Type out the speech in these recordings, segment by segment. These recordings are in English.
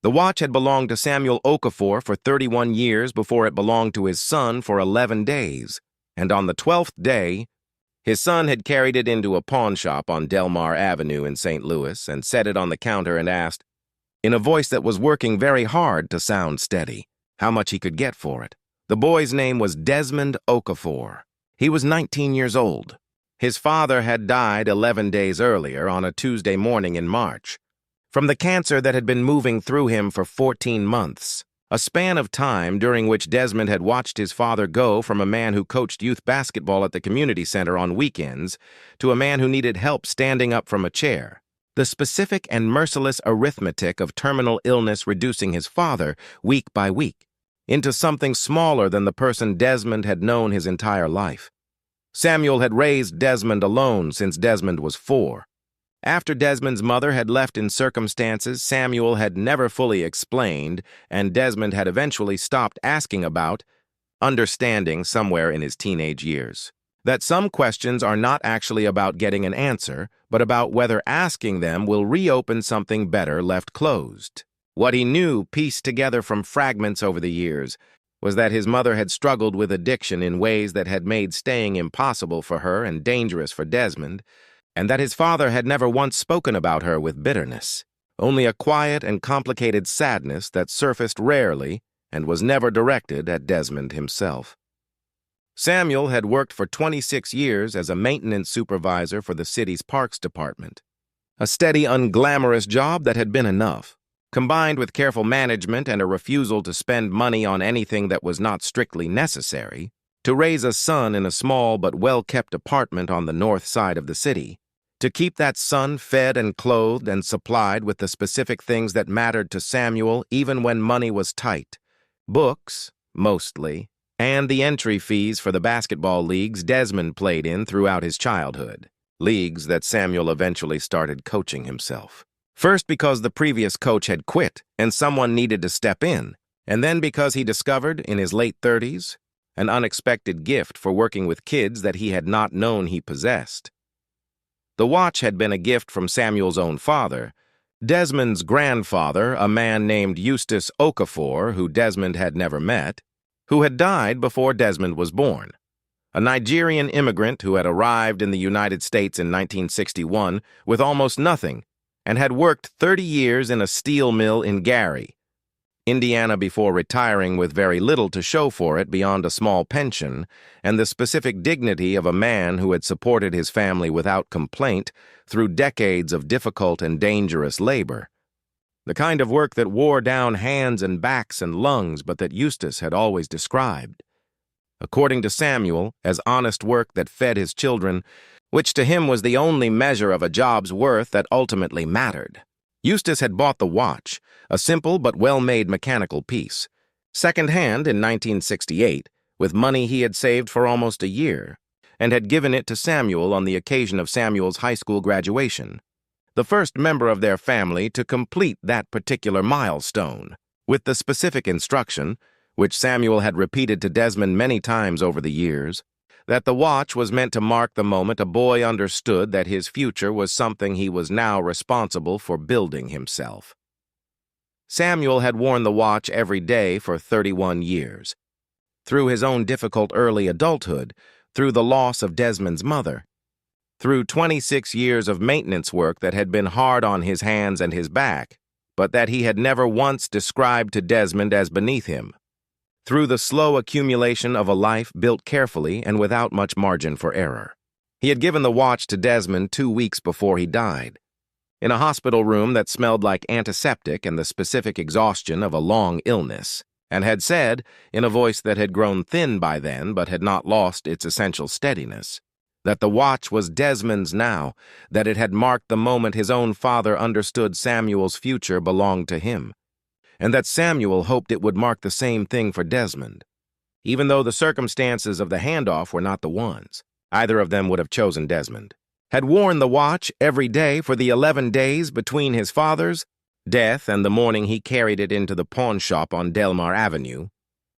The watch had belonged to Samuel Okafor for 31 years before it belonged to his son for 11 days, and on the 12th day, his son had carried it into a pawn shop on Delmar Avenue in St. Louis and set it on the counter and asked, in a voice that was working very hard to sound steady, how much he could get for it. The boy's name was Desmond Okafor. He was 19 years old. His father had died 11 days earlier on a Tuesday morning in March, from the cancer that had been moving through him for 14 months, a span of time during which Desmond had watched his father go from a man who coached youth basketball at the community center on weekends to a man who needed help standing up from a chair. The specific and merciless arithmetic of terminal illness reducing his father, week by week, into something smaller than the person Desmond had known his entire life. Samuel had raised Desmond alone since Desmond was 4. After Desmond's mother had left in circumstances Samuel had never fully explained and Desmond had eventually stopped asking about, understanding somewhere in his teenage years that some questions are not actually about getting an answer, but about whether asking them will reopen something better left closed. What he knew, pieced together from fragments over the years, was that his mother had struggled with addiction in ways that had made staying impossible for her and dangerous for Desmond, and that his father had never once spoken about her with bitterness, only a quiet and complicated sadness that surfaced rarely and was never directed at Desmond himself. Samuel had worked for 26 years as a maintenance supervisor for the city's parks department, a steady, unglamorous job that had been enough, combined with careful management and a refusal to spend money on anything that was not strictly necessary, to raise a son in a small but well-kept apartment on the north side of the city, to keep that son fed and clothed and supplied with the specific things that mattered to Samuel even when money was tight. Books, mostly, and the entry fees for the basketball leagues Desmond played in throughout his childhood, leagues that Samuel eventually started coaching himself. First because the previous coach had quit and someone needed to step in, and then because he discovered, in his late 30s, an unexpected gift for working with kids that he had not known he possessed. The watch had been a gift from Samuel's own father. Desmond's grandfather, a man named Eustace Okafor, who Desmond had never met, who had died before Desmond was born. A Nigerian immigrant who had arrived in the United States in 1961 with almost nothing and had worked 30 years in a steel mill in Gary, Indiana before retiring with very little to show for it beyond a small pension and the specific dignity of a man who had supported his family without complaint through decades of difficult and dangerous labor. The kind of work that wore down hands and backs and lungs, but that Eustace had always described, according to Samuel, as honest work that fed his children, which to him was the only measure of a job's worth that ultimately mattered. Eustace had bought the watch, a simple but well-made mechanical piece, second-hand in 1968, with money he had saved for almost a year, and had given it to Samuel on the occasion of Samuel's high school graduation, the first member of their family to complete that particular milestone, with the specific instruction, which Samuel had repeated to Desmond many times over the years, that the watch was meant to mark the moment a boy understood that his future was something he was now responsible for building himself. Samuel had worn the watch every day for 31 years. Through his own difficult early adulthood, through the loss of Desmond's mother, through 26 years of maintenance work that had been hard on his hands and his back, but that he had never once described to Desmond as beneath him, through the slow accumulation of a life built carefully and without much margin for error. He had given the watch to Desmond 2 weeks before he died, in a hospital room that smelled like antiseptic and the specific exhaustion of a long illness, and had said, in a voice that had grown thin by then but had not lost its essential steadiness, that the watch was Desmond's now, that it had marked the moment his own father understood Samuel's future belonged to him, and that Samuel hoped it would mark the same thing for Desmond. Even though the circumstances of the handoff were not the ones, either of them would have chosen Desmond, had worn the watch every day for the 11 days between his father's death and the morning he carried it into the pawn shop on Delmar Avenue,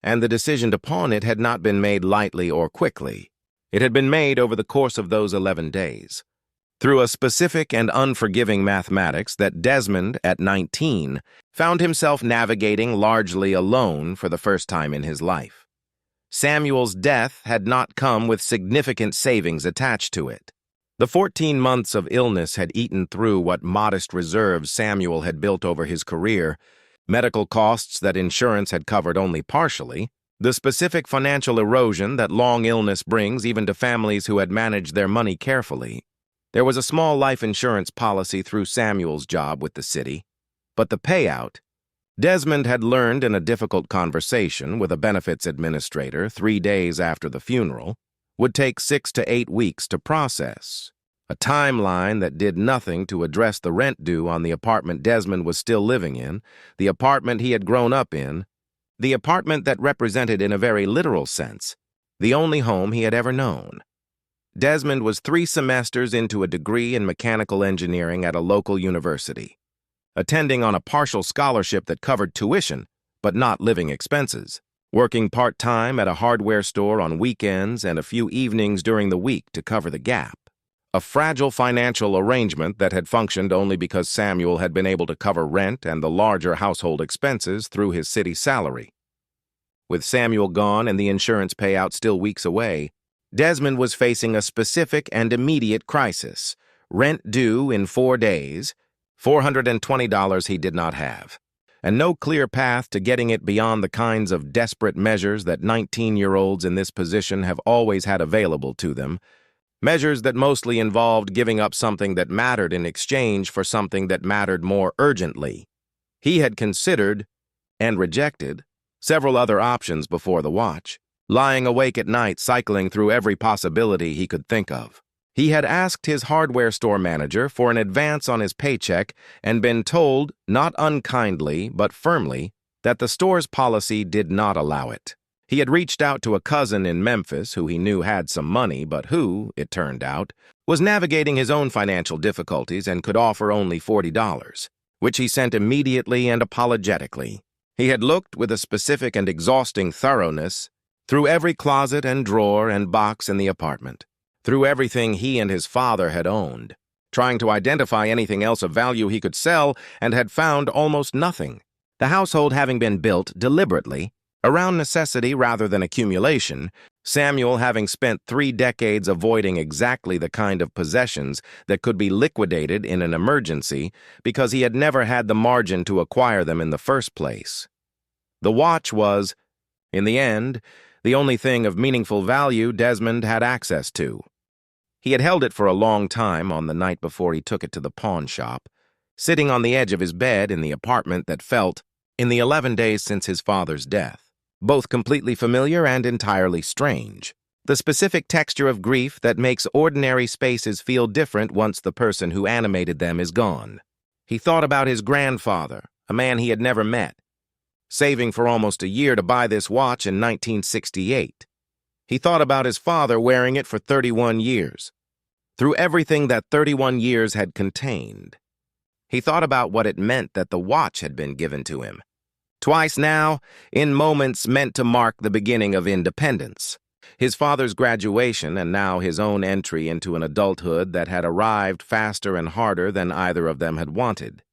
and the decision to pawn it had not been made lightly or quickly. It had been made over the course of those 11 days, through a specific and unforgiving mathematics that Desmond, at 19, found himself navigating largely alone for the first time in his life. Samuel's death had not come with significant savings attached to it. The 14 months of illness had eaten through what modest reserves Samuel had built over his career, medical costs that insurance had covered only partially, the specific financial erosion that long illness brings even to families who had managed their money carefully. There was a small life insurance policy through Samuel's job with the city, but the payout, Desmond had learned in a difficult conversation with a benefits administrator 3 days after the funeral, would take 6 to 8 weeks to process, a timeline that did nothing to address the rent due on the apartment Desmond was still living in, the apartment he had grown up in, the apartment that represented in a very literal sense the only home he had ever known. Desmond was 3 semesters into a degree in mechanical engineering at a local university, attending on a partial scholarship that covered tuition but not living expenses, working part-time at a hardware store on weekends and a few evenings during the week to cover the gap. A fragile financial arrangement that had functioned only because Samuel had been able to cover rent and the larger household expenses through his city salary. With Samuel gone and the insurance payout still weeks away, Desmond was facing a specific and immediate crisis. Rent due in 4 days, $420 he did not have, and no clear path to getting it beyond the kinds of desperate measures that 19-year-olds in this position have always had available to them, measures that mostly involved giving up something that mattered in exchange for something that mattered more urgently. He had considered, and rejected, several other options before the watch, lying awake at night cycling through every possibility he could think of. He had asked his hardware store manager for an advance on his paycheck and been told, not unkindly but firmly, that the store's policy did not allow it. He had reached out to a cousin in Memphis who he knew had some money but who, it turned out, was navigating his own financial difficulties and could offer only $40, which he sent immediately and apologetically. He had looked with a specific and exhausting thoroughness through every closet and drawer and box in the apartment, through everything he and his father had owned, trying to identify anything else of value he could sell, and had found almost nothing. The household having been built deliberately, around necessity rather than accumulation, Samuel having spent 3 decades avoiding exactly the kind of possessions that could be liquidated in an emergency because he had never had the margin to acquire them in the first place. The watch was, in the end, the only thing of meaningful value Desmond had access to. He had held it for a long time on the night before he took it to the pawn shop, sitting on the edge of his bed in the apartment that felt, in the 11 days since his father's death, both completely familiar and entirely strange. The specific texture of grief that makes ordinary spaces feel different once the person who animated them is gone. He thought about his grandfather, a man he had never met, saving for almost a year to buy this watch in 1968. He thought about his father wearing it for 31 years, through everything that 31 years had contained. He thought about what it meant that the watch had been given to him. Twice now, in moments meant to mark the beginning of independence. His father's graduation and now his own entry into an adulthood that had arrived faster and harder than either of them had wanted.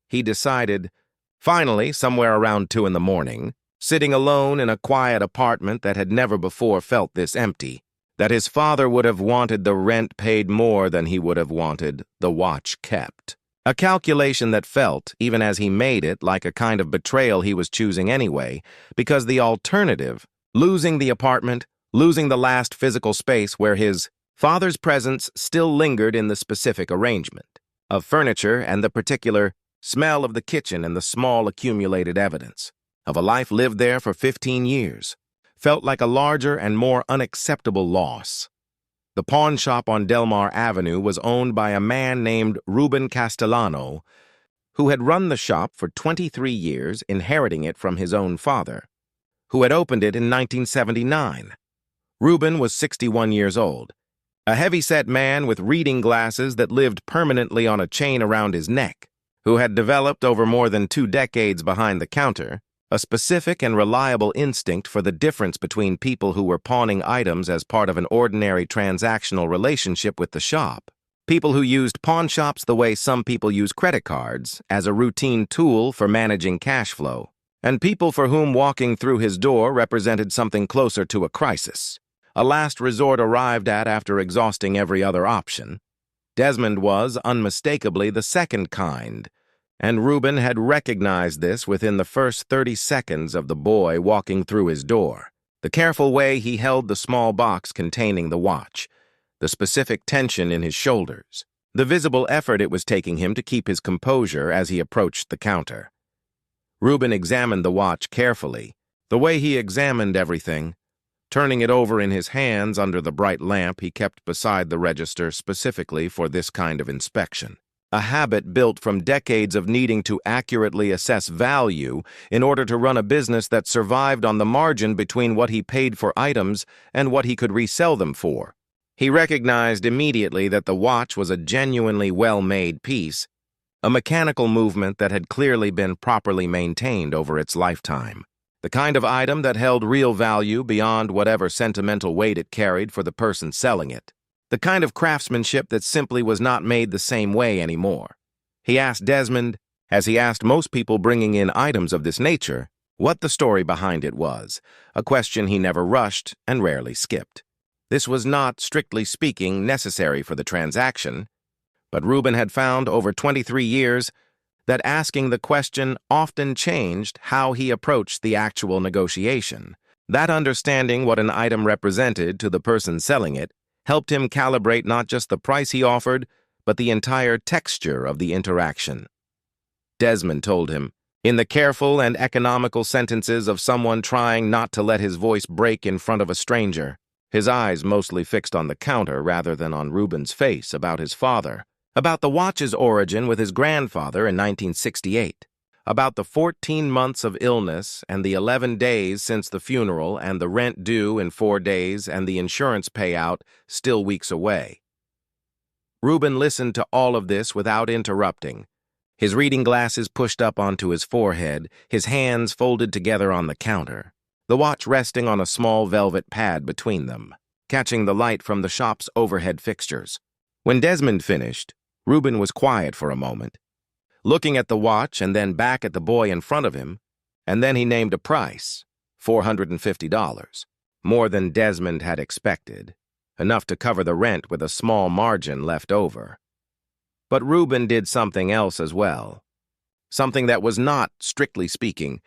He decided, finally, somewhere around 2 in the morning, sitting alone in a quiet apartment that had never before felt this empty, that his father would have wanted the rent paid more than he would have wanted the watch kept. A calculation that felt, even as he made it, like a kind of betrayal he was choosing anyway, because the alternative, losing the apartment, losing the last physical space where his father's presence still lingered in the specific arrangement of furniture and the particular smell of the kitchen and the small accumulated evidence of a life lived there for 15 years, felt like a larger and more unacceptable loss. The pawn shop on Delmar Avenue was owned by a man named Ruben Castellano, who had run the shop for 23 years, inheriting it from his own father, who had opened it in 1979. Ruben was 61 years old, a heavy-set man with reading glasses that lived permanently on a chain around his neck, who had developed over more than 2 decades behind the counter a specific and reliable instinct for the difference between people who were pawning items as part of an ordinary transactional relationship with the shop, People who used pawn shops the way some people use credit cards, as a routine tool for managing cash flow, and people for whom walking through his door represented something closer to a crisis, a last resort arrived at after exhausting every other option. Desmond was, unmistakably, the second kind, and Reuben had recognized this within the first 30 seconds of the boy walking through his door. The careful way he held the small box containing the watch, the specific tension in his shoulders, the visible effort it was taking him to keep his composure as he approached the counter. Reuben examined the watch carefully, the way he examined everything, turning it over in his hands under the bright lamp he kept beside the register specifically for this kind of inspection. A habit built from decades of needing to accurately assess value in order to run a business that survived on the margin between what he paid for items and what he could resell them for. He recognized immediately that the watch was a genuinely well-made piece, a mechanical movement that had clearly been properly maintained over its lifetime. The kind of item that held real value beyond whatever sentimental weight it carried for the person selling it. The kind of craftsmanship that simply was not made the same way anymore. He asked Desmond, as he asked most people bringing in items of this nature, what the story behind it was, a question he never rushed and rarely skipped. This was not, strictly speaking, necessary for the transaction, but Reuben had found over 23 years that asking the question often changed how he approached the actual negotiation. That understanding what an item represented to the person selling it helped him calibrate not just the price he offered, but the entire texture of the interaction. Desmond told him, in the careful and economical sentences of someone trying not to let his voice break in front of a stranger, his eyes mostly fixed on the counter rather than on Reuben's face, about his father, about the watch's origin with his grandfather in 1968, about the 14 months of illness and the 11 days since the funeral and the rent due in 4 days and the insurance payout still weeks away. Reuben listened to all of this without interrupting, his reading glasses pushed up onto his forehead, his hands folded together on the counter, the watch resting on a small velvet pad between them, catching the light from the shop's overhead fixtures. When Desmond finished, Reuben was quiet for a moment, looking at the watch and then back at the boy in front of him, and then he named a price, $450, more than Desmond had expected, enough to cover the rent with a small margin left over. But Reuben did something else as well, something that was not, strictly speaking,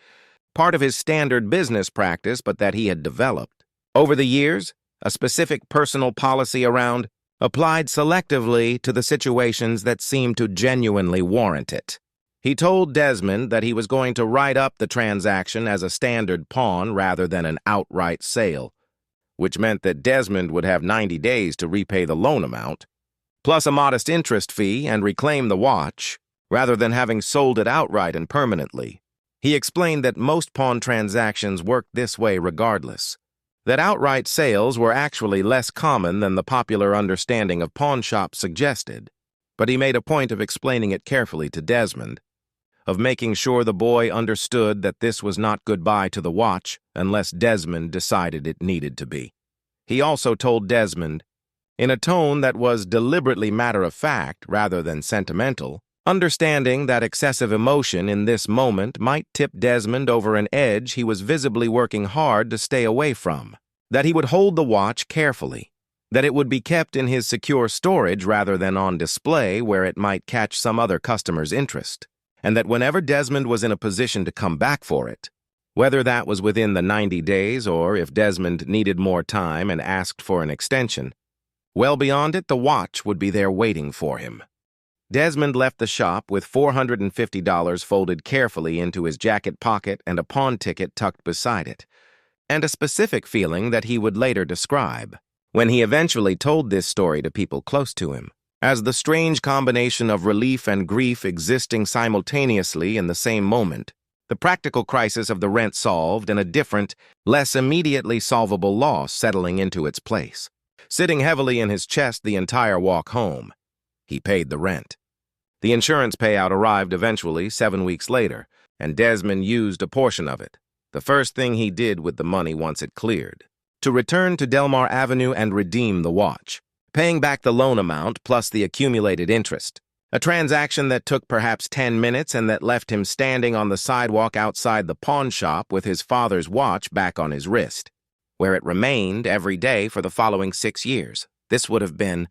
part of his standard business practice, but that he had developed. Over the years, a specific personal policy around applied selectively to the situations that seemed to genuinely warrant it. He told Desmond that he was going to write up the transaction as a standard pawn rather than an outright sale, which meant that Desmond would have 90 days to repay the loan amount, plus a modest interest fee and reclaim the watch, rather than having sold it outright and permanently. He explained that most pawn transactions worked this way regardless, that outright sales were actually less common than the popular understanding of pawn shops suggested, but he made a point of explaining it carefully to Desmond, of making sure the boy understood that this was not goodbye to the watch unless Desmond decided it needed to be. He also told Desmond, in a tone that was deliberately matter-of-fact rather than sentimental, understanding that excessive emotion in this moment might tip Desmond over an edge he was visibly working hard to stay away from, that he would hold the watch carefully, that it would be kept in his secure storage rather than on display where it might catch some other customer's interest, and that whenever Desmond was in a position to come back for it, whether that was within the 90 days or if Desmond needed more time and asked for an extension, well beyond it, the watch would be there waiting for him. Desmond left the shop with $450 folded carefully into his jacket pocket and a pawn ticket tucked beside it, and a specific feeling that he would later describe, when he eventually told this story to people close to him, as the strange combination of relief and grief existing simultaneously in the same moment, the practical crisis of the rent solved and a different, less immediately solvable loss settling into its place. Sitting heavily in his chest the entire walk home, he paid the rent. The insurance payout arrived eventually 7 weeks later, and Desmond used a portion of it, the first thing he did with the money once it cleared, to return to Delmar Avenue and redeem the watch. paying back the loan amount plus the accumulated interest. A transaction that took perhaps 10 minutes and that left him standing on the sidewalk outside the pawn shop with his father's watch back on his wrist, where it remained every day for the following 6 years. This would have been,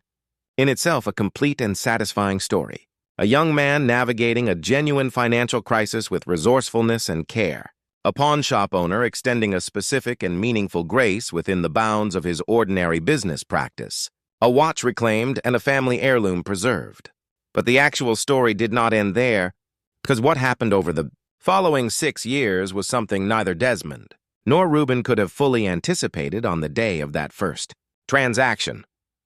in itself, a complete and satisfying story. A young man navigating a genuine financial crisis with resourcefulness and care. A pawn shop owner extending a specific and meaningful grace within the bounds of his ordinary business practice. A watch reclaimed and a family heirloom preserved. But the actual story did not end there, because what happened over the following 6 years was something neither Desmond nor Reuben could have fully anticipated on the day of that first transaction.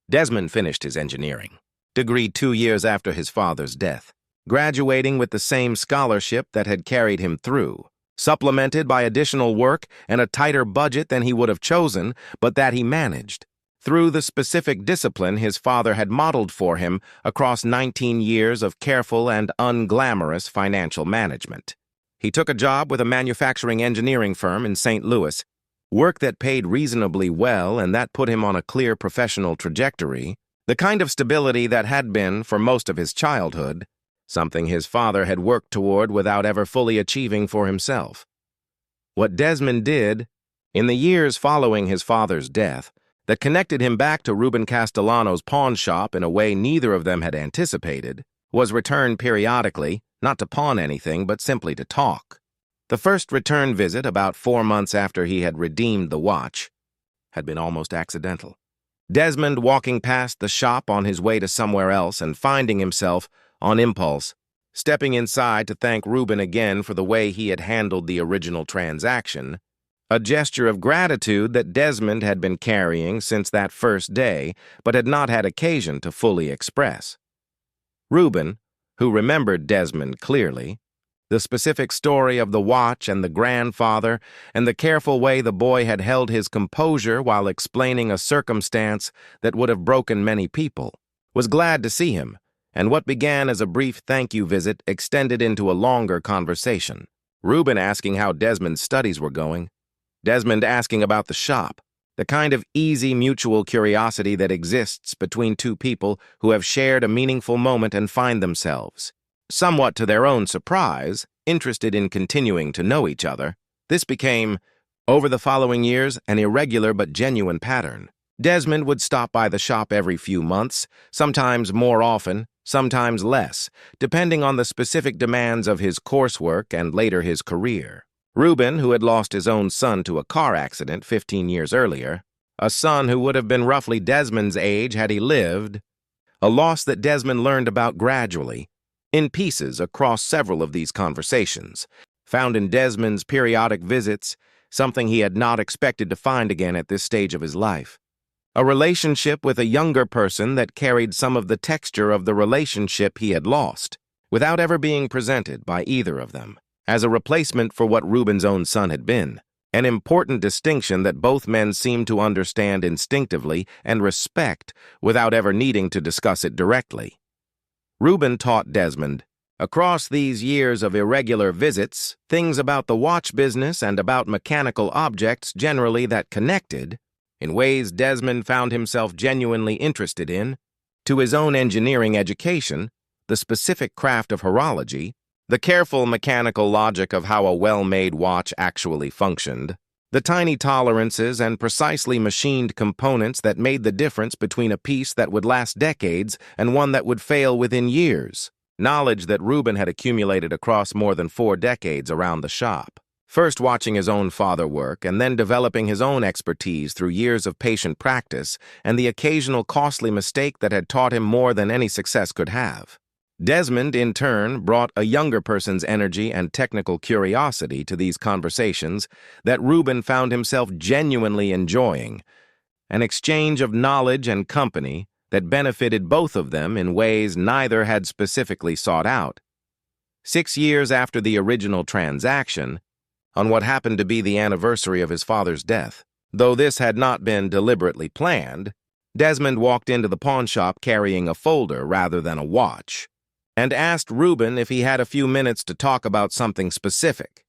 Desmond finished his engineering degree 2 years after his father's death, graduating with the same scholarship that had carried him through, supplemented by additional work and a tighter budget than he would have chosen, but that he managed through the specific discipline his father had modeled for him across 19 years of careful and unglamorous financial management. He took a job with a manufacturing engineering firm in St. Louis, work that paid reasonably well and that put him on a clear professional trajectory, the kind of stability that had been, for most of his childhood, something his father had worked toward without ever fully achieving for himself. What Desmond did, in the years following his father's death, that connected him back to Reuben Castellano's pawn shop in a way neither of them had anticipated, was return periodically, not to pawn anything, but simply to talk. The first return visit, about 4 months after he had redeemed the watch, had been almost accidental. Desmond walking past the shop on his way to somewhere else and finding himself, on impulse, stepping inside to thank Reuben again for the way he had handled the original transaction, a gesture of gratitude that Desmond had been carrying since that first day, but had not had occasion to fully express. Reuben, who remembered Desmond clearly, the specific story of the watch and the grandfather, and the careful way the boy had held his composure while explaining a circumstance that would have broken many people, was glad to see him, and what began as a brief thank-you visit extended into a longer conversation. Reuben asking how Desmond's studies were going, Desmond asking about the shop, the kind of easy mutual curiosity that exists between two people who have shared a meaningful moment and find themselves, somewhat to their own surprise, interested in continuing to know each other. This became, over the following years, an irregular but genuine pattern. Desmond would stop by the shop every few months, sometimes more often, sometimes less, depending on the specific demands of his coursework and later his career. Reuben, who had lost his own son to a car accident 15 years earlier, a son who would have been roughly Desmond's age had he lived, a loss that Desmond learned about gradually, in pieces across several of these conversations, found in Desmond's periodic visits, something he had not expected to find again at this stage of his life. A relationship with a younger person that carried some of the texture of the relationship he had lost, without ever being presented by either of them as a replacement for what Reuben's own son had been, an important distinction that both men seemed to understand instinctively and respect without ever needing to discuss it directly. Reuben taught Desmond, across these years of irregular visits, things about the watch business and about mechanical objects generally that connected, in ways Desmond found himself genuinely interested in, to his own engineering education, the specific craft of horology, the careful mechanical logic of how a well-made watch actually functioned, the tiny tolerances and precisely machined components that made the difference between a piece that would last decades and one that would fail within years, knowledge that Reuben had accumulated across more than 4 decades around the shop, first watching his own father work and then developing his own expertise through years of patient practice and the occasional costly mistake that had taught him more than any success could have. Desmond, in turn, brought a younger person's energy and technical curiosity to these conversations that Reuben found himself genuinely enjoying, an exchange of knowledge and company that benefited both of them in ways neither had specifically sought out. 6 years after the original transaction, on what happened to be the anniversary of his father's death, though this had not been deliberately planned, Desmond walked into the pawn shop carrying a folder rather than a watch, and asked Reuben if he had a few minutes to talk about something specific.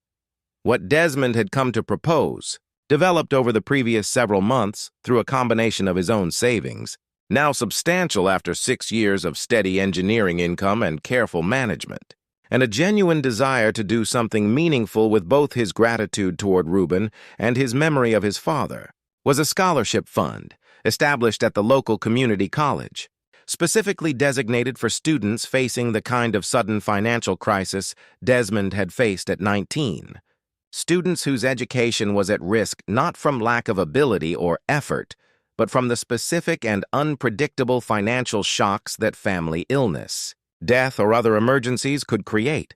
What Desmond had come to propose, developed over the previous several months through a combination of his own savings, now substantial after 6 years of steady engineering income and careful management, and a genuine desire to do something meaningful with both his gratitude toward Reuben and his memory of his father, was a scholarship fund established at the local community college, specifically designated for students facing the kind of sudden financial crisis Desmond had faced at 19. Students whose education was at risk not from lack of ability or effort, but from the specific and unpredictable financial shocks that family illness, death, or other emergencies could create.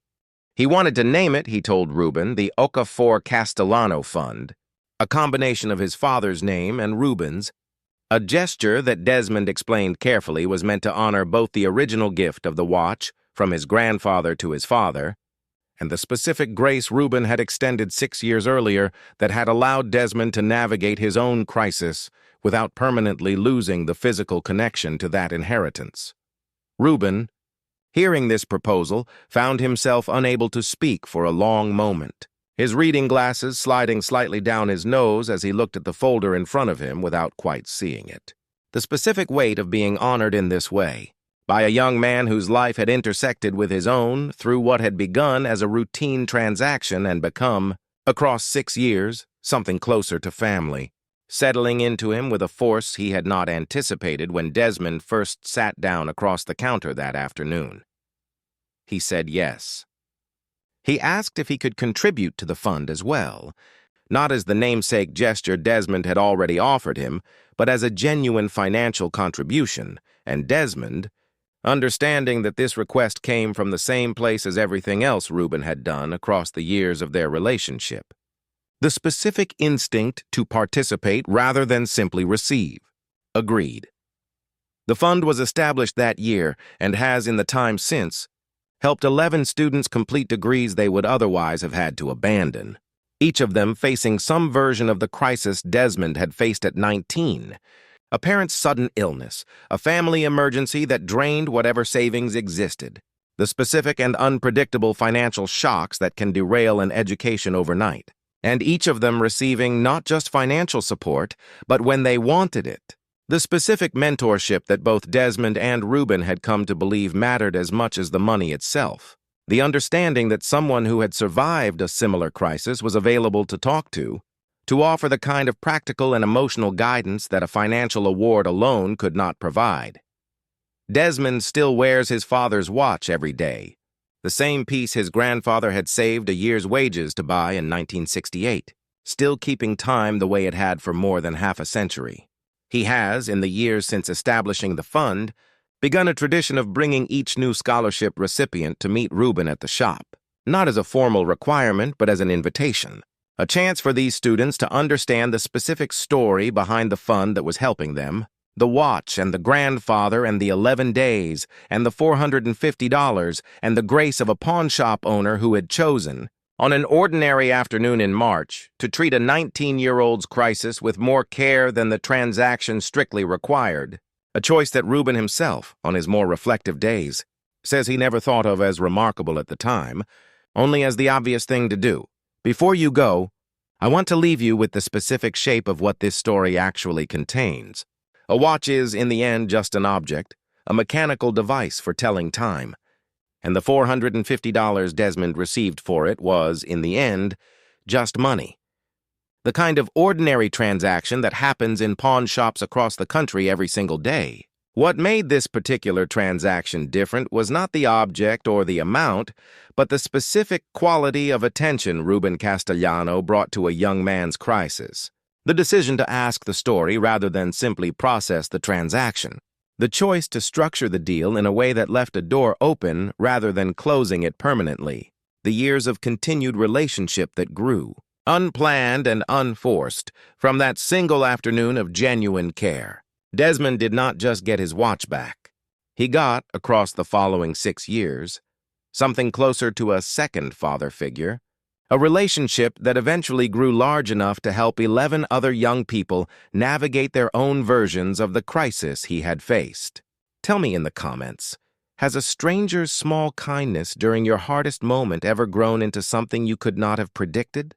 He wanted to name it, he told Reuben, the Okafor Castellano Fund, a combination of his father's name and Reuben's, a gesture that Desmond explained carefully was meant to honor both the original gift of the watch from his grandfather to his father and the specific grace Reuben had extended 6 years earlier that had allowed Desmond to navigate his own crisis without permanently losing the physical connection to that inheritance. Reuben, hearing this proposal, found himself unable to speak for a long moment, his reading glasses sliding slightly down his nose as he looked at the folder in front of him without quite seeing it. The specific weight of being honored in this way, by a young man whose life had intersected with his own through what had begun as a routine transaction and become, across 6 years, something closer to family, settling into him with a force he had not anticipated when Desmond first sat down across the counter that afternoon. He said yes. He asked if he could contribute to the fund as well, not as the namesake gesture Desmond had already offered him, but as a genuine financial contribution, and Desmond, understanding that this request came from the same place as everything else Reuben had done across the years of their relationship, the specific instinct to participate rather than simply receive, agreed. The fund was established that year and has, in the time since, helped 11 students complete degrees they would otherwise have had to abandon, each of them facing some version of the crisis Desmond had faced at 19, a parent's sudden illness, a family emergency that drained whatever savings existed, the specific and unpredictable financial shocks that can derail an education overnight, and each of them receiving not just financial support, but when they wanted it, the specific mentorship that both Desmond and Reuben had come to believe mattered as much as the money itself, the understanding that someone who had survived a similar crisis was available to talk to offer the kind of practical and emotional guidance that a financial award alone could not provide. Desmond still wears his father's watch every day, the same piece his grandfather had saved a year's wages to buy in 1968, still keeping time the way it had for more than half a century. He has, in the years since establishing the fund, begun a tradition of bringing each new scholarship recipient to meet Reuben at the shop, not as a formal requirement but as an invitation. A chance for these students to understand the specific story behind the fund that was helping them, the watch and the grandfather and the 11 days and the $450 and the grace of a pawn shop owner who had chosen, on an ordinary afternoon in March, to treat a 19-year-old's crisis with more care than the transaction strictly required, a choice that Reuben himself, on his more reflective days, says he never thought of as remarkable at the time, only as the obvious thing to do. Before you go, I want to leave you with the specific shape of what this story actually contains. A watch is, in the end, just an object, a mechanical device for telling time, and the $450 Desmond received for it was, in the end, just money. The kind of ordinary transaction that happens in pawn shops across the country every single day. What made this particular transaction different was not the object or the amount, but the specific quality of attention Reuben Castellano brought to a young man's crisis. The decision to ask the story rather than simply process the transaction. The choice to structure the deal in a way that left a door open rather than closing it permanently. The years of continued relationship that grew, unplanned and unforced, from that single afternoon of genuine care. Desmond did not just get his watch back. He got, across the following 6 years, something closer to a second father figure, a relationship that eventually grew large enough to help 11 other young people navigate their own versions of the crisis he had faced. Tell me in the comments, has a stranger's small kindness during your hardest moment ever grown into something you could not have predicted?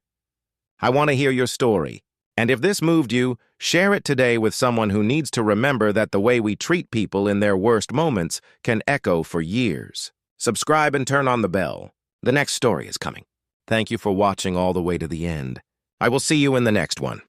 I want to hear your story. And if this moved you, share it today with someone who needs to remember that the way we treat people in their worst moments can echo for years. Subscribe and turn on the bell. The next story is coming. Thank you for watching all the way to the end. I will see you in the next one.